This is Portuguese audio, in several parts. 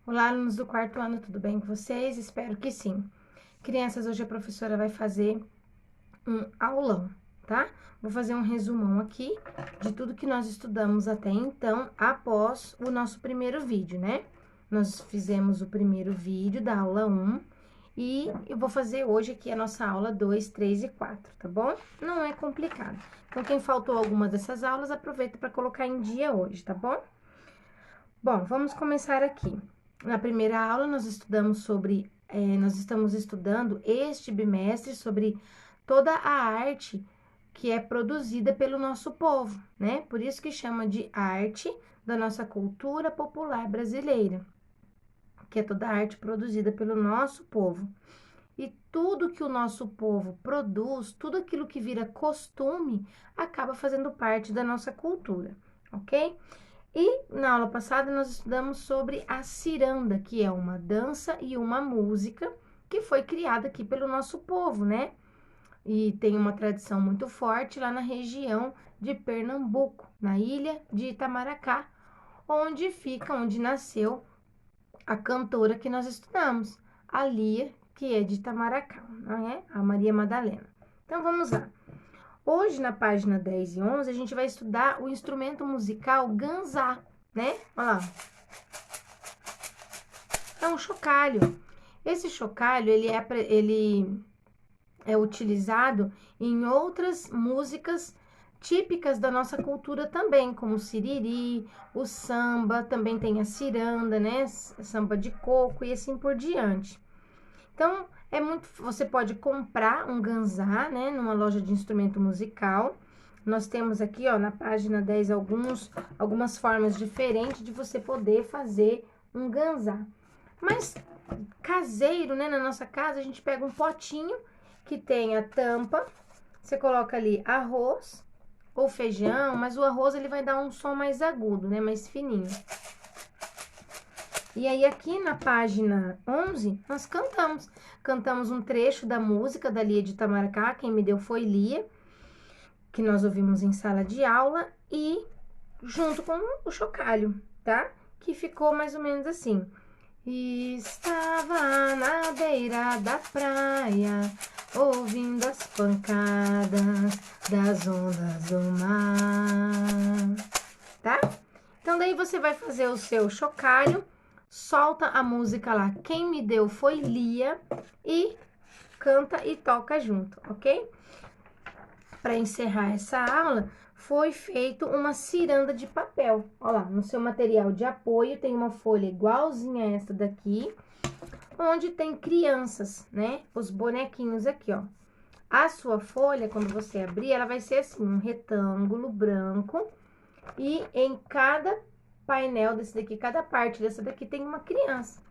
Olá, alunos do quarto ano, tudo bem com vocês? Espero que sim. Crianças, hoje a professora vai fazer um aulão, tá? Vou fazer um resumão aqui de tudo que nós estudamos até então, após o nosso primeiro vídeo, né? Nós fizemos o primeiro vídeo da aula 1 e eu vou fazer hoje aqui a nossa aula 2, 3 e 4, tá bom? Não é complicado. Então, quem faltou alguma dessas aulas, aproveita para colocar em dia hoje, tá bom? Bom, vamos começar aqui. Na primeira aula, nós estamos estudando este bimestre sobre toda a arte que é produzida pelo nosso povo, né? Por isso que chama de arte da nossa cultura popular brasileira, que é toda a arte produzida pelo nosso povo. E tudo que o nosso povo produz, tudo aquilo que vira costume, acaba fazendo parte da nossa cultura, ok? E na aula passada nós estudamos sobre a ciranda, que é uma dança e uma música que foi criada aqui pelo nosso povo, né? E tem uma tradição muito forte lá na região de Pernambuco, na ilha de Itamaracá, onde nasceu a cantora que nós estudamos, a Lia, que é de Itamaracá, não é? A Maria Madalena. Então vamos lá. Hoje, na página 10 e 11, a gente vai estudar o instrumento musical ganzá, né? Olha lá. É um chocalho. Esse chocalho, ele é utilizado em outras músicas típicas da nossa cultura também, como o siriri, o samba, também tem a ciranda, né? Samba de coco e assim por diante. Então, você pode comprar um ganzá, né, numa loja de instrumento musical. Nós temos aqui, ó, na página 10 algumas formas diferentes de você poder fazer um ganzá. Mas caseiro, né, na nossa casa, a gente pega um potinho que tem a tampa, você coloca ali arroz ou feijão, mas o arroz ele vai dar um som mais agudo, né, mais fininho. E aí, aqui na página 11, nós cantamos um trecho da música da Lia de Itamaracá, quem me deu foi Lia, que nós ouvimos em sala de aula, e junto com o chocalho, tá? Que ficou mais ou menos assim. Estava na beira da praia, ouvindo as pancadas das ondas do mar, tá? Então, daí você vai fazer o seu chocalho, solta a música lá, quem me deu foi Lia, e canta e toca junto, ok? Para encerrar essa aula, foi feito uma ciranda de papel. Olha lá, no seu material de apoio tem uma folha igualzinha a essa daqui, onde tem crianças, né? Os bonequinhos aqui, ó. A sua folha, quando você abrir, ela vai ser assim, um retângulo branco, e em cada painel desse daqui, cada parte dessa daqui tem uma criança.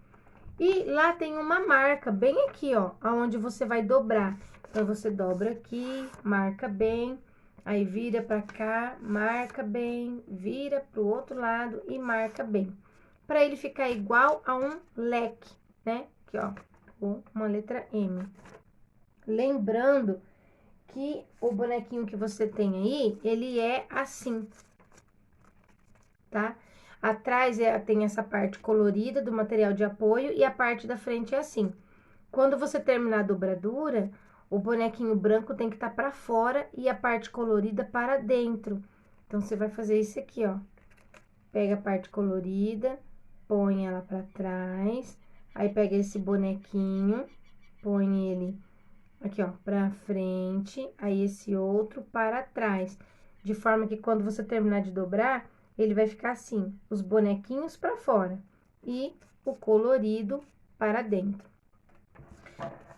E lá tem uma marca bem aqui, ó, aonde você vai dobrar. Então, você dobra aqui, marca bem, aí vira pra cá, marca bem, vira pro outro lado e marca bem. Pra ele ficar igual a um leque, né? Aqui, ó, com uma letra M. Lembrando que o bonequinho que você tem aí, ele é assim, tá? Atrás tem essa parte colorida do material de apoio e a parte da frente é assim. Quando você terminar a dobradura, o bonequinho branco tem que estar para fora e a parte colorida para dentro. Então, você vai fazer isso aqui, ó. Pega a parte colorida, põe ela para trás, aí pega esse bonequinho, põe ele aqui, ó, para frente, aí esse outro para trás. De forma que quando você terminar de dobrar, ele vai ficar assim, os bonequinhos para fora e o colorido para dentro.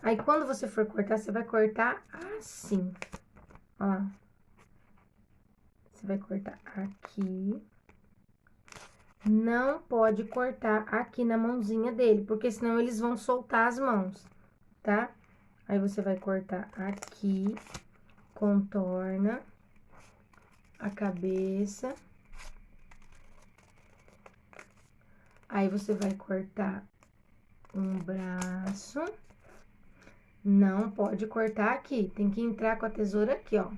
Aí, quando você for cortar, você vai cortar assim, ó lá. Você vai cortar aqui. Não pode cortar aqui na mãozinha dele, porque senão eles vão soltar as mãos, tá? Aí, você vai cortar aqui, contorna a cabeça. Aí, você vai cortar um braço. Não pode cortar aqui, tem que entrar com a tesoura aqui, ó.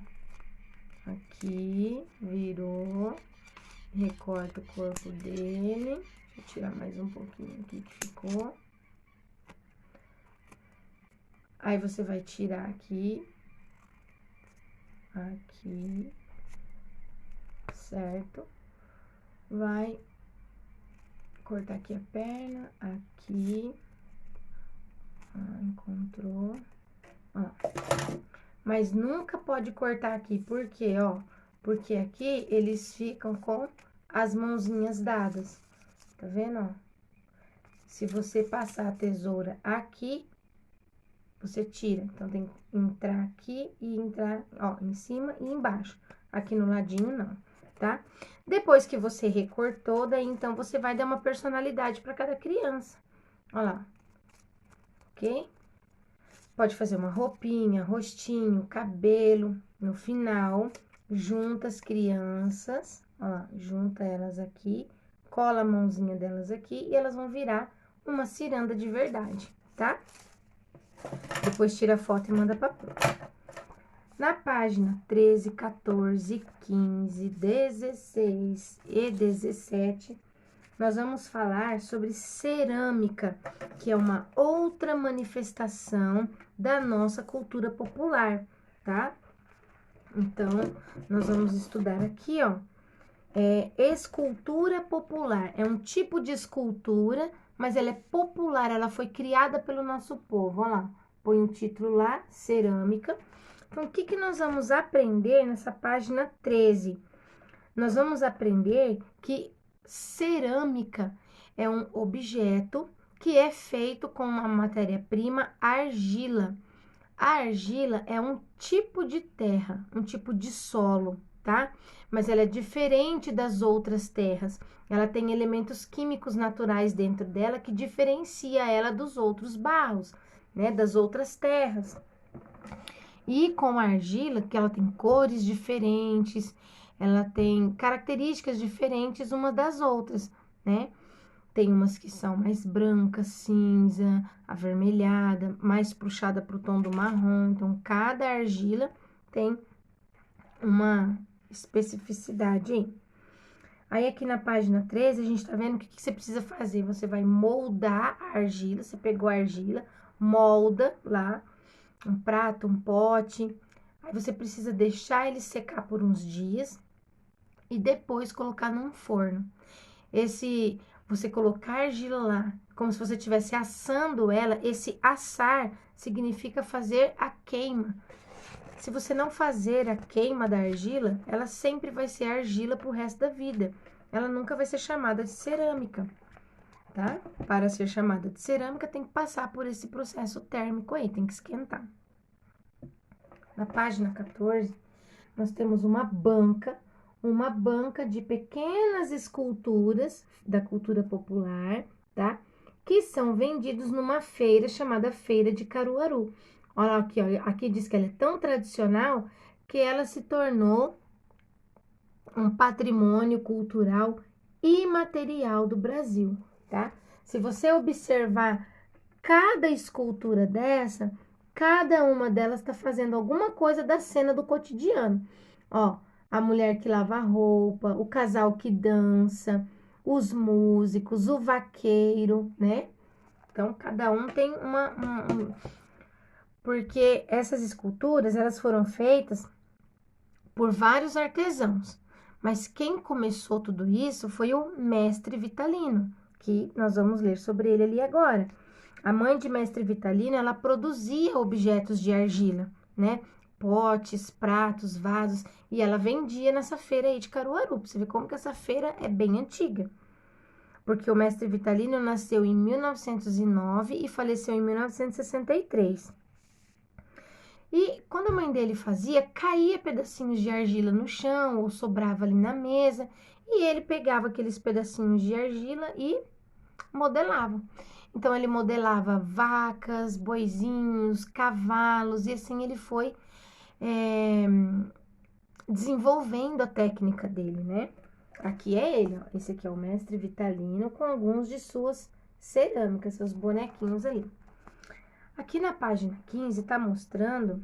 Aqui, virou, recorta o corpo dele, Vou tirar mais um pouquinho aqui que ficou. Aí, você vai tirar aqui. Aqui. Certo? Vai cortar aqui a perna. Aqui. Encontrou. Ó. Mas nunca pode cortar aqui. Por quê, ó? Porque aqui eles ficam com as mãozinhas dadas. Tá vendo, ó? Se você passar a tesoura aqui, você tira. Então, tem que entrar aqui e entrar, ó, em cima e embaixo. Aqui no ladinho, não, tá? Depois que você recortou, daí, então, você vai dar uma personalidade para cada criança. Ó lá. Ok? Pode fazer uma roupinha, rostinho, cabelo. No final, junta as crianças, ó lá, junta elas aqui, cola a mãozinha delas aqui e elas vão virar uma ciranda de verdade, tá? Depois tira a foto e manda pra prova. Na página 13, 14, 15, 16 e 17, nós vamos falar sobre cerâmica, que é uma outra manifestação da nossa cultura popular, tá? Então, nós vamos estudar aqui, ó, escultura popular. É um tipo de escultura, mas ela é popular, ela foi criada pelo nosso povo. Olha lá, põe o título lá, cerâmica. Então, o que que nós vamos aprender nessa página 13? Nós vamos aprender que cerâmica é um objeto que é feito com uma matéria-prima argila. A argila é um tipo de terra, um tipo de solo, tá? Mas ela é diferente das outras terras. Ela tem elementos químicos naturais dentro dela que diferencia ela dos outros barros, né? Das outras terras. E com a argila, que ela tem cores diferentes, ela tem características diferentes uma das outras, né? Tem umas que são mais brancas, cinza, avermelhada, mais puxada para o tom do marrom. Então, cada argila tem uma especificidade aí. Aí, aqui na página 13, a gente tá vendo o que você precisa fazer. Você vai moldar a argila, você pegou a argila, molda lá, um prato, um pote. Aí, você precisa deixar ele secar por uns dias e depois colocar num forno. Você colocar a argila lá, como se você estivesse assando ela, esse assar significa fazer a queima. Se você não fazer a queima da argila, ela sempre vai ser argila pro resto da vida. Ela nunca vai ser chamada de cerâmica, tá? Para ser chamada de cerâmica, tem que passar por esse processo térmico aí, tem que esquentar. Na página 14, nós temos uma banca de pequenas esculturas da cultura popular, tá? Que são vendidos numa feira chamada Feira de Caruaru. Olha aqui, ó, aqui diz que ela é tão tradicional que ela se tornou um patrimônio cultural imaterial do Brasil, tá? Se você observar cada escultura dessa, cada uma delas está fazendo alguma coisa da cena do cotidiano. Ó, a mulher que lava a roupa, o casal que dança, os músicos, o vaqueiro, né? Então, cada um tem porque essas esculturas, elas foram feitas por vários artesãos. Mas quem começou tudo isso foi o mestre Vitalino, que nós vamos ler sobre ele ali agora. A mãe de mestre Vitalino, ela produzia objetos de argila, né? Potes, pratos, vasos, e ela vendia nessa feira aí de Caruaru. Pra você ver como que essa feira é bem antiga. Porque o mestre Vitalino nasceu em 1909 e faleceu em 1963. E quando a mãe dele fazia, caía pedacinhos de argila no chão ou sobrava ali na mesa, e ele pegava aqueles pedacinhos de argila e modelava. Então, ele modelava vacas, boizinhos, cavalos, e assim ele foi desenvolvendo a técnica dele, né? Aqui é ele, ó. Esse aqui é o mestre Vitalino com alguns de suas cerâmicas, seus bonequinhos ali. Aqui na página 15 tá mostrando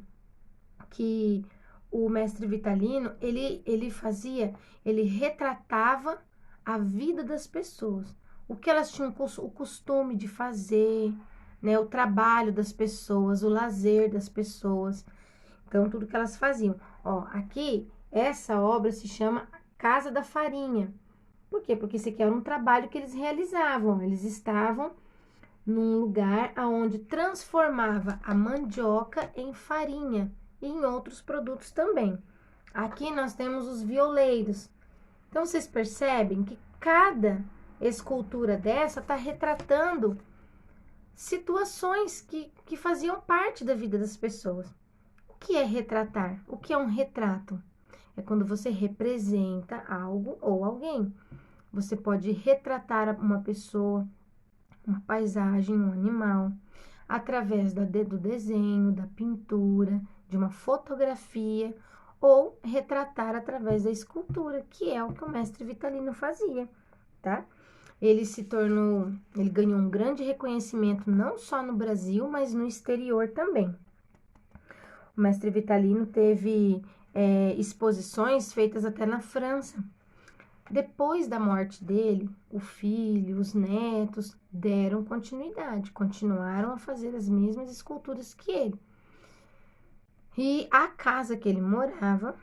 que o mestre Vitalino, ele retratava a vida das pessoas. o que elas tinham o costume de fazer, né? O trabalho das pessoas, o lazer das pessoas. Então, tudo que elas faziam. Ó, aqui, essa obra se chama Casa da Farinha. Por quê? Porque isso aqui era um trabalho que eles realizavam. Eles estavam num lugar onde transformava a mandioca em farinha e em outros produtos também. Aqui nós temos os violeiros. Então, vocês percebem que cada escultura dessa está retratando situações que faziam parte da vida das pessoas. O que é retratar? O que é um retrato? É quando você representa algo ou alguém. Você pode retratar uma pessoa, uma paisagem, um animal, através do desenho, da pintura, de uma fotografia, ou retratar através da escultura, que é o que o mestre Vitalino fazia, tá? Ele ganhou um grande reconhecimento não só no Brasil, mas no exterior também. O mestre Vitalino teve exposições feitas até na França. Depois da morte dele, o filho, os netos deram continuidade, continuaram a fazer as mesmas esculturas que ele. E a casa que ele morava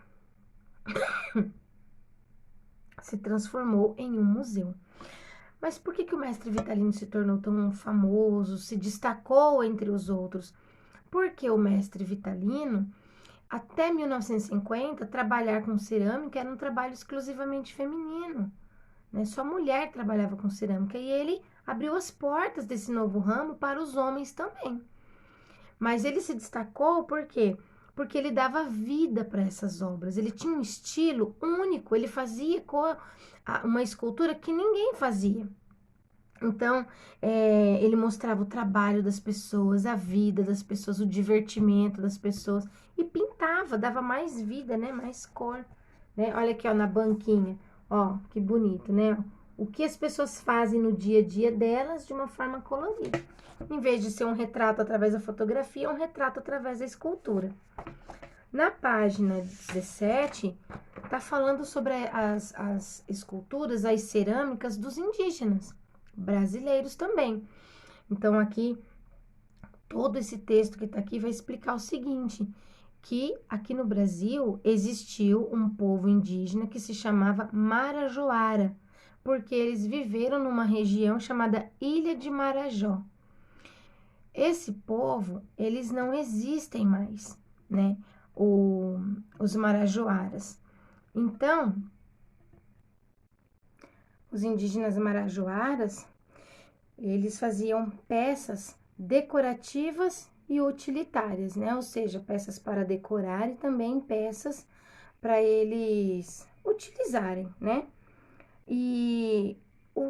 se transformou em um museu. Mas por que o mestre Vitalino se tornou tão famoso, se destacou entre os outros? Porque o mestre Vitalino, até 1950, trabalhar com cerâmica era um trabalho exclusivamente feminino, né? Só mulher trabalhava com cerâmica e ele abriu as portas desse novo ramo para os homens também. Mas ele se destacou por quê? Porque ele dava vida para essas obras. Ele tinha um estilo único, ele fazia uma escultura que ninguém fazia. Então, ele mostrava o trabalho das pessoas, a vida das pessoas, o divertimento das pessoas e pintava, dava mais vida, né? Mais cor, né? Olha aqui, ó, na banquinha, ó, que bonito, né? O que as pessoas fazem no dia a dia delas de uma forma colorida. Em vez de ser um retrato através da fotografia, é um retrato através da escultura. Na página 17, tá falando sobre as esculturas, as cerâmicas dos indígenas brasileiros também. Então, aqui, todo esse texto que tá aqui vai explicar o seguinte, que aqui no Brasil existiu um povo indígena que se chamava Marajoara, porque eles viveram numa região chamada Ilha de Marajó. Esse povo, eles não existem mais, né? Os marajoaras. Então, os indígenas marajoaras, eles faziam peças decorativas e utilitárias, né? Ou seja, peças para decorar e também peças para eles utilizarem, né? E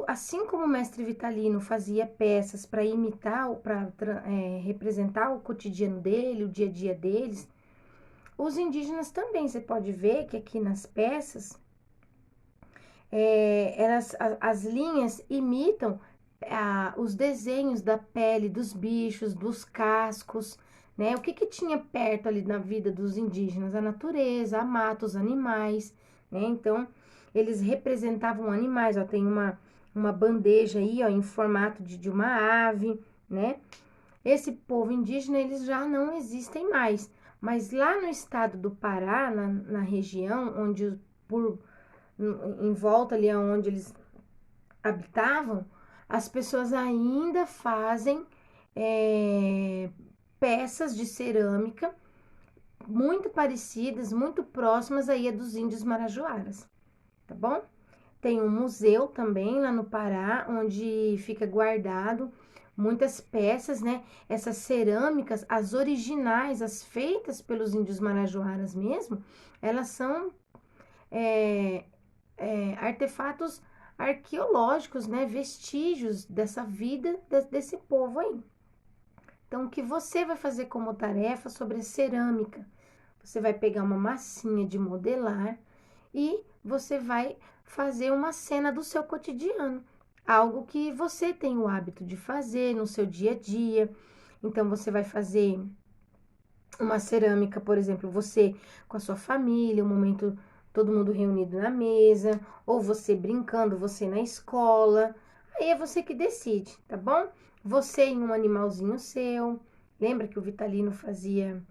assim como o mestre Vitalino fazia peças para imitar, para representar o cotidiano dele, o dia a dia deles, os indígenas também, você pode ver que aqui nas peças, as linhas imitam os desenhos da pele dos bichos, dos cascos, né? O que tinha perto ali na vida dos indígenas? A natureza, a mata, os animais, né? Então, eles representavam animais, ó, tem uma bandeja aí, ó, em formato de uma ave, né? Esse povo indígena, eles já não existem mais, mas lá no estado do Pará, na região onde, em volta ali onde eles habitavam, as pessoas ainda fazem peças de cerâmica muito parecidas, muito próximas aí a dos índios marajoaras, tá bom? Tem um museu também lá no Pará, onde fica guardado muitas peças, né? Essas cerâmicas, as originais, as feitas pelos índios marajoaras mesmo, elas são artefatos arqueológicos, né? Vestígios dessa vida desse povo aí. Então, o que você vai fazer como tarefa sobre a cerâmica? Você vai pegar uma massinha de modelar e você vai fazer uma cena do seu cotidiano, algo que você tem o hábito de fazer no seu dia a dia. Então, você vai fazer uma cerâmica, por exemplo, você com a sua família, um momento todo mundo reunido na mesa, ou você brincando, você na escola. Aí é você que decide, tá bom? Você em um animalzinho seu. Lembra que o Vitalino fazia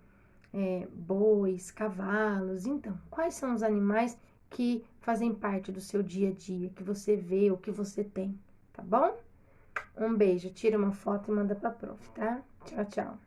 bois, cavalos? Então, quais são os animais que fazem parte do seu dia a dia, que você vê, o que você tem, tá bom? Um beijo, tira uma foto e manda pra prof, tá? Tchau, tchau.